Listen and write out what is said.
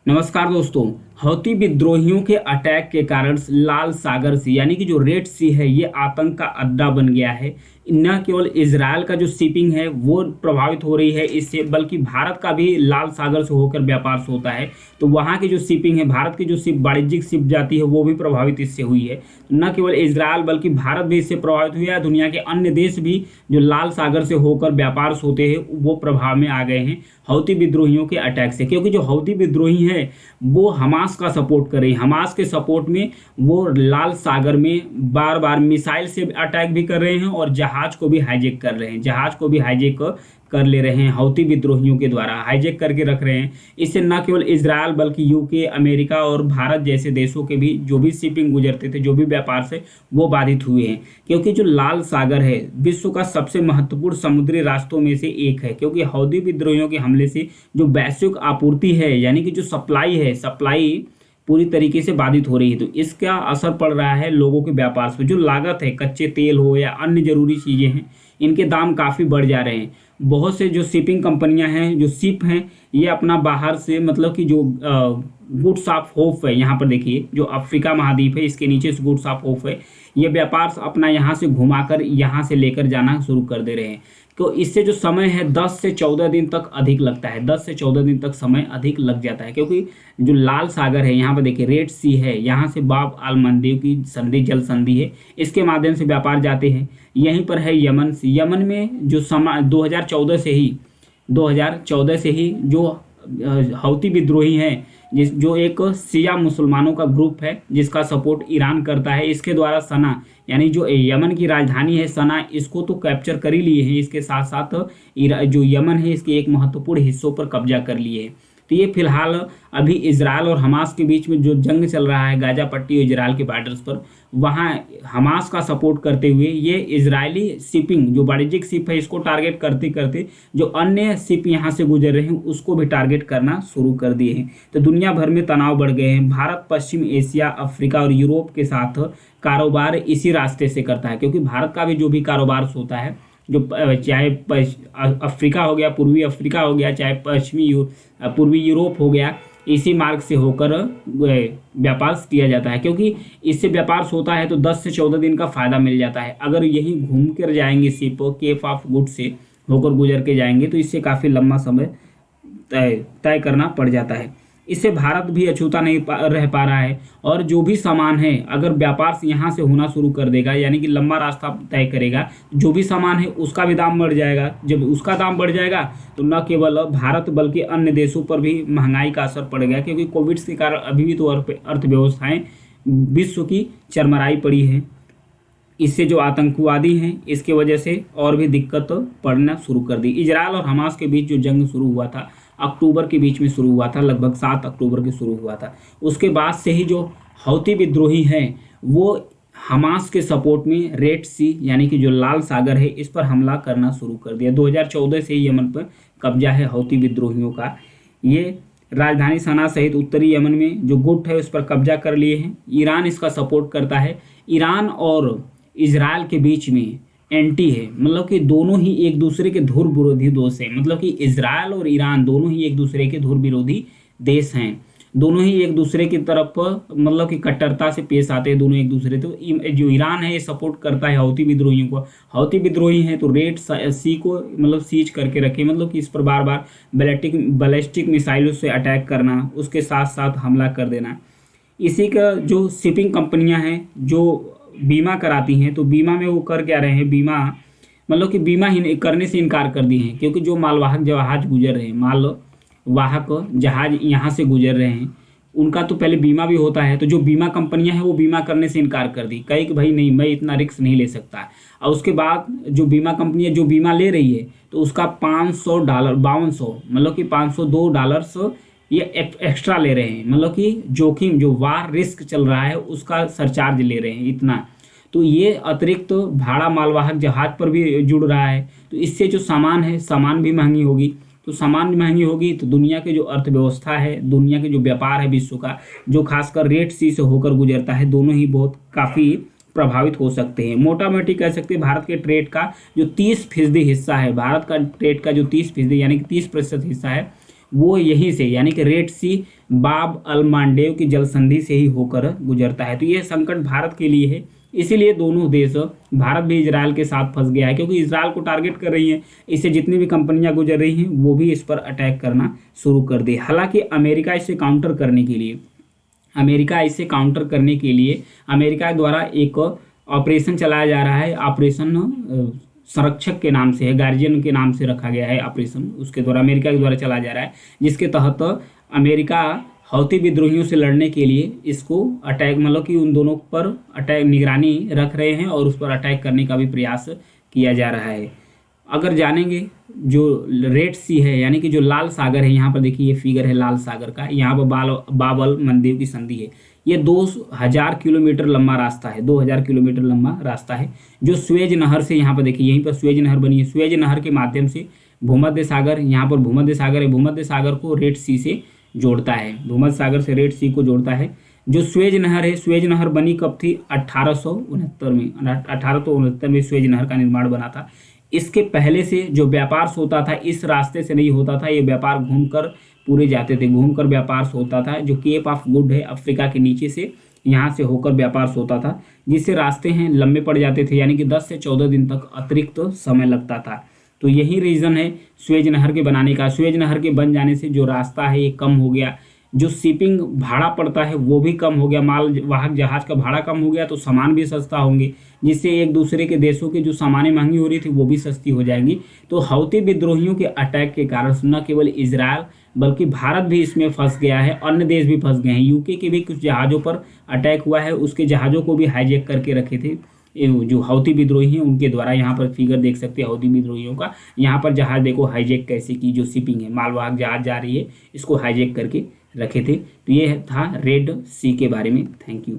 नमस्कार दोस्तों। हौती विद्रोहियों के अटैक के कारण लाल सागर सी यानी कि जो रेड सी है ये आतंक का अड्डा बन गया है। न केवल इजराइल का जो शिपिंग है वो प्रभावित हो रही है इससे, बल्कि भारत का भी लाल सागर से होकर व्यापार से होता है। तो वहाँ की जो शिपिंग है, भारत की जो शिप वाणिज्यिक शिप जाती है वो भी प्रभावित इससे हुई है। न केवल इजराइल बल्कि भारत भी इससे प्रभावित हुआ है। दुनिया के अन्य देश भी जो लाल सागर से होकर व्यापार से होते हैं वो प्रभाव में आ गए हैं हौती विद्रोहियों के अटैक से, क्योंकि जो हौती विद्रोही हैं वो हमास का सपोर्ट कर रही है। हमास के सपोर्ट में वो लाल सागर में बार बार मिसाइल से अटैक भी कर रहे हैं और जहाज को भी हाईजैक कर रहे हैं। जहाज को भी हाईजैक कर ले रहे हैं, हौती विद्रोहियों के द्वारा हाईजैक करके रख रहे हैं। इससे न केवल इजराइल बल्कि यूके, अमेरिका और भारत जैसे देशों के भी जो भी शिपिंग गुजरते थे, जो भी व्यापार से, वो बाधित हुए हैं। क्योंकि जो लाल सागर है विश्व का सबसे महत्वपूर्ण समुद्री रास्तों में से एक है, क्योंकि हौती विद्रोहियों के हमले से जो वैश्विक आपूर्ति है यानी कि जो सप्लाई है, सप्लाई पूरी तरीके से बाधित हो रही है। तो इसका असर पड़ रहा है लोगों के व्यापार पर। जो लागत है, कच्चे तेल हो या अन्य जरूरी चीज़ें हैं, इनके दाम काफ़ी बढ़ जा रहे हैं। बहुत से जो शिपिंग कंपनियां हैं, जो शिप हैं, ये अपना बाहर से मतलब कि जो गुड्स ऑफ होप है, यहाँ पर देखिए जो अफ्रीका महाद्वीप है इसके नीचे से गुड्स ऑफ होप है, ये व्यापार अपना यहाँ से घुमाकर यहाँ से लेकर जाना शुरू कर दे रहे हैं। तो इससे जो समय है 10 से 14 दिन तक अधिक लगता है। 10 से 14 दिन तक समय अधिक लग जाता है, क्योंकि जो लाल सागर है, यहाँ पर देखिए रेड सी है, यहाँ से बाब अल मंदेब की संधि, जल संधि है, इसके माध्यम से व्यापार जाते हैं। यहीं पर है यमन। यमन में जो 2014 से ही जो हौती विद्रोही हैं, जो एक शिया मुसलमानों का ग्रुप है जिसका सपोर्ट ईरान करता है, इसके द्वारा सना यानी जो यमन की राजधानी है सना, इसको तो कैप्चर कर ही लिए हैं। इसके साथ साथ जो यमन है इसके एक महत्वपूर्ण हिस्सों पर कब्जा कर लिए हैं। तो ये फिलहाल अभी इजराइल और हमास के बीच में जो जंग चल रहा है गाजा पट्टी और इजराइल के बॉर्डर्स पर, वहाँ हमास का सपोर्ट करते हुए ये इजरायली शिपिंग जो वाणिज्यिक शिप है इसको टारगेट करते करते जो अन्य शिप यहाँ से गुजर रहे हैं उसको भी टारगेट करना शुरू कर दिए हैं। तो दुनिया भर में तनाव बढ़ गए हैं। भारत पश्चिम एशिया, अफ्रीका और यूरोप के साथ कारोबार इसी रास्ते से करता है, क्योंकि भारत का भी जो भी कारोबार होता है, जो चाहे अफ्रीका हो गया, पूर्वी अफ्रीका हो गया, चाहे पूर्वी यूरोप हो गया, इसी मार्ग से होकर व्यापार किया जाता है। क्योंकि इससे व्यापार होता है तो 10 से 14 दिन का फ़ायदा मिल जाता है। अगर यहीं घूम कर जाएंगे शिप केप ऑफ गुड से होकर गुजर के जाएंगे तो इससे काफ़ी लंबा समय तय करना पड़ जाता है। इससे भारत भी अछूता नहीं रह पा रहा है। और जो भी सामान है अगर व्यापार यहाँ से होना शुरू कर देगा यानी कि लंबा रास्ता तय करेगा, जो भी सामान है उसका भी दाम बढ़ जाएगा। जब उसका दाम बढ़ जाएगा तो न केवल भारत बल्कि अन्य देशों पर भी महंगाई का असर पड़ेगा, क्योंकि कोविड के कारण अभी भी तो अर्थव्यवस्थाएँ विश्व की चरमराई पड़ी है। इससे जो आतंकवादी हैं इसके वजह से और भी दिक्कत पड़ना शुरू कर दी। इजराइल और हमास के बीच जो जंग शुरू हुआ था अक्टूबर के बीच में शुरू हुआ था, लगभग 7 अक्टूबर के शुरू हुआ था। उसके बाद से ही जो हौती विद्रोही हैं वो हमास के सपोर्ट में रेड सी यानी कि जो लाल सागर है इस पर हमला करना शुरू कर दिया। 2014 से ही यमन पर कब्जा है हौती विद्रोहियों का। ये राजधानी सना सहित उत्तरी यमन में जो गुट है उस पर कब्जा कर लिए हैं। ईरान इसका सपोर्ट करता है। ईरान और इजराइल के बीच में एंटी है, मतलब कि दोनों ही एक दूसरे के धुर विरोधी दोस्त हैं। मतलब कि इजराइल और ईरान दोनों ही एक दूसरे के धुर विरोधी देश हैं। दोनों ही एक दूसरे की तरफ मतलब कि कट्टरता से पेश आते हैं दोनों एक दूसरे। तो जो ईरान है ये सपोर्ट करता है हौती विद्रोहियों को। हौती विद्रोही हैं तो रेड सी को मतलब सीज करके रखे, मतलब कि इस पर बार बार बैलिस्टिक मिसाइलों से अटैक करना, उसके साथ साथ हमला कर देना। इसी का जो शिपिंग कंपनियां हैं जो बीमा कराती हैं, तो बीमा में वो कर क्या रहे हैं, बीमा मतलब कि बीमा ही करने से इनकार कर दिए हैं। क्योंकि जो मालवाहक जहाज गुजर रहे हैं, मालवाहक जहाज यहाँ से गुजर रहे हैं, उनका तो पहले बीमा भी होता है। तो जो बीमा कंपनियां हैं वो बीमा करने से इनकार कर दी, कही कि भाई नहीं, मैं इतना रिस्क नहीं ले सकता। और उसके बाद जो बीमा कंपनियां जो बीमा ले रही है तो उसका $500 5200 मतलब कि $502 ये एक्स्ट्रा ले रहे हैं। मतलब कि जोखिम जो वार रिस्क चल रहा है उसका सरचार्ज ले रहे हैं इतना। तो ये अतिरिक्त भाड़ा मालवाहक जहाज पर भी जुड़ रहा है। तो इससे जो सामान है, सामान भी महंगी होगी। तो सामान भी महंगी होगी तो दुनिया के जो अर्थव्यवस्था है, दुनिया के जो व्यापार है विश्व का, जो खासकर रेड सी से होकर गुजरता है, दोनों ही बहुत काफ़ी प्रभावित हो सकते हैं। मोटा मोटी कह सकते हैं भारत के ट्रेड का जो 30% हिस्सा है, भारत का ट्रेड का जो 30% यानी कि 30% हिस्सा है वो यहीं से यानी कि रेड सी बाब अल मांडेव की जल संधि से ही होकर गुजरता है। तो यह संकट भारत के लिए है, इसीलिए दोनों देश, भारत भी इजराइल के साथ फंस गया है क्योंकि इजराइल को टारगेट कर रही हैं, इससे जितनी भी कंपनियां गुजर रही हैं वो भी इस पर अटैक करना शुरू कर दी। हालांकि अमेरिका इसे काउंटर करने के लिए अमेरिका द्वारा एक ऑपरेशन चलाया जा रहा है। ऑपरेशन संरक्षक के नाम से है, गार्जियन के नाम से रखा गया है ऑपरेशन, उसके द्वारा अमेरिका के द्वारा चलाया जा रहा है, जिसके तहत अमेरिका हौती विद्रोहियों से लड़ने के लिए इसको अटैक, मतलब कि उन दोनों पर अटैक निगरानी रख रहे हैं और उस पर अटैक करने का भी प्रयास किया जा रहा है। अगर जानेंगे जो रेड सी है यानी कि जो लाल सागर है, यहाँ पर देखिए ये फिगर है लाल सागर का, यहाँ पर बाबल मंदिर की संधि है। ये 2000 किलोमीटर लंबा रास्ता है, 2000 किलोमीटर लंबा रास्ता है जो स्वेज नहर से, यहाँ पर देखिए यहीं पर स्वेज नहर बनी है, स्वेज नहर के माध्यम से भूमध्य सागर, यहाँ पर भूमध्य सागर है, भूमध्य सागर को रेड सी से जोड़ता है, भूमध्य सागर से रेड सी को जोड़ता है। जो स्वेज नहर है, स्वेज नहर बनी कब थी? 1869 में, 1869 में स्वेज नहर का निर्माण बना था। इसके पहले से जो व्यापार होता था इस रास्ते से नहीं होता था, ये व्यापार घूमकर पूरे जाते थे, घूमकर व्यापार होता था। जो केप ऑफ गुड है अफ्रीका के नीचे से, यहाँ से होकर व्यापार होता था, जिससे रास्ते हैं लंबे पड़ जाते थे, यानी कि 10 से 14 दिन तक अतिरिक्त समय लगता था। तो यही रीज़न है स्वेज नहर के बनाने का। स्वेज नहर के बन जाने से जो रास्ता है ये कम हो गया, जो शिपिंग भाड़ा पड़ता है वो भी कम हो गया, माल वाहक जहाज का भाड़ा कम हो गया तो सामान भी सस्ता होंगे, जिससे एक दूसरे के देशों की जो सामानें महंगी हो रही थी वो भी सस्ती हो जाएंगी। तो हौती विद्रोहियों के अटैक के कारण न केवल इजराइल बल्कि भारत भी इसमें फंस गया है, अन्य देश भी फंस गए हैं। यूके के भी कुछ जहाज़ों पर अटैक हुआ है, उसके जहाज़ों को भी हाईजैक करके रखे थे जो हौती विद्रोही हैं उनके द्वारा। यहाँ पर फिगर देख सकते हैं हौती विद्रोहियों का, यहाँ पर जहाज देखो हाईजैक कैसे की, जो शिपिंग है मालवाहक जहाज जा रही है इसको हाईजैक करके रखे थे। तो ये था रेड सी के बारे में। Thank you.